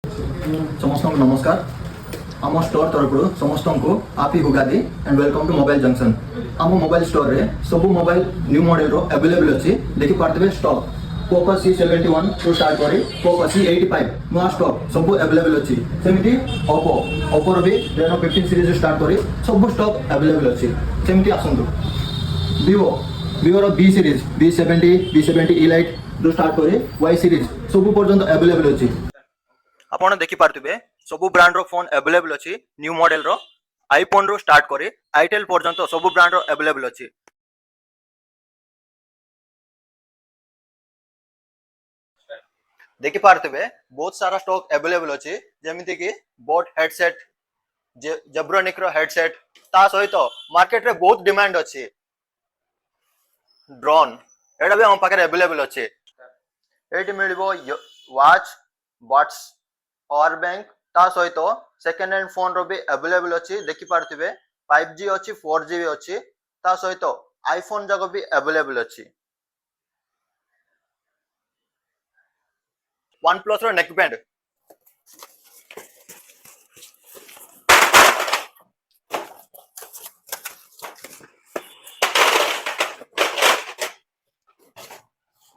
समस्त नमस्कार आम स्टोर तरफ समस्त को happy Yugadi and welcome to mobile junction. आम मोबाइल स्टोर रे सब मोबाइल न्यू मॉडल रो अवेलेबल अच्छी देखि पार्थिबे stock Poco C71 to start करी पोको C85 नुआ स्टॉक सब अवेलेबल अच्छी। सेमती ओप्पो रो भी Reno 15 सीरीज स्टार्ट करी सब स्टॉक अवेलेबल अच्छी। सेमती आसंतु विवो रो B सीरीज B70 E-Lite जो स्टार्ट करी Y सीरीज सब पर्यंत अवेलेबल अच्छी। आपण देखि पार्थिबे सब ब्रांड रो फोन अवेलेबल अच्छी। न्यू मॉडल रो आईफोन रो स्टार्ट करी आईटेल पर्यंत सब ब्रांड रो अवेलेबल अच्छी। देखि पार्थिबे बहुत सारा स्टॉक अवेलेबल अच्छी जेमिति कि बोट हेडसेट जेब्रोनिक रो हेडसेट ता सहित मार्केट रे बहुत डिमांड अच्छी। ड्रोन एटा भी हम पाखे अवेलेबल अच्छी। एटी मिलिबो वॉच बट्स पावर बैंक ता सहित सेकेंड हैंड फोन रो भी अवेलेबल अच्छी। देखि पार्थिबे 5G अच्छी 4G भी अच्छी ता सहित आईफोन जाको भी अवेलेबल अच्छी। वन प्लस रो नेक बैंड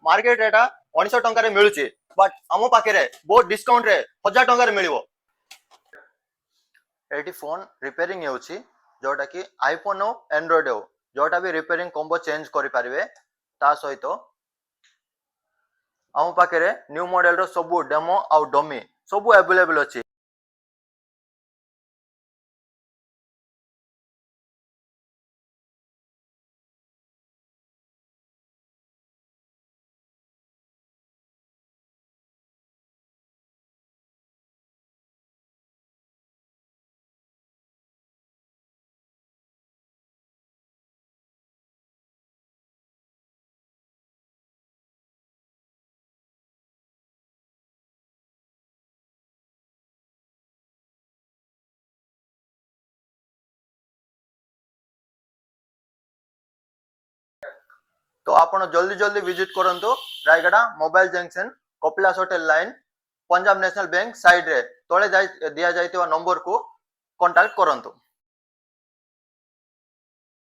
मार्केट रेट 1900 टंका रे मिलुची बट आम पाखे बहुत डिस्काउंट रे 1000 टंका रे मिलिबो। एटी फोन रिपेयरिंग होउची जोटा कि आईफोन हो एंड्रॉइड हो जोटा भी रिपेयरिंग कॉम्बो चेंज करि पारिबे ता सहित आम पाखे न्यू मॉडल रो सब डेमो आउ डमी सब अवेलेबल अच्छी। तो आपण जल्दी जल्दी विजिट करंतु Rayagada mobile junction Kapilas hotel line Punjab National Bank side रे तळे दिया जाइतिवा नंबर को कांटेक्ट करंतु।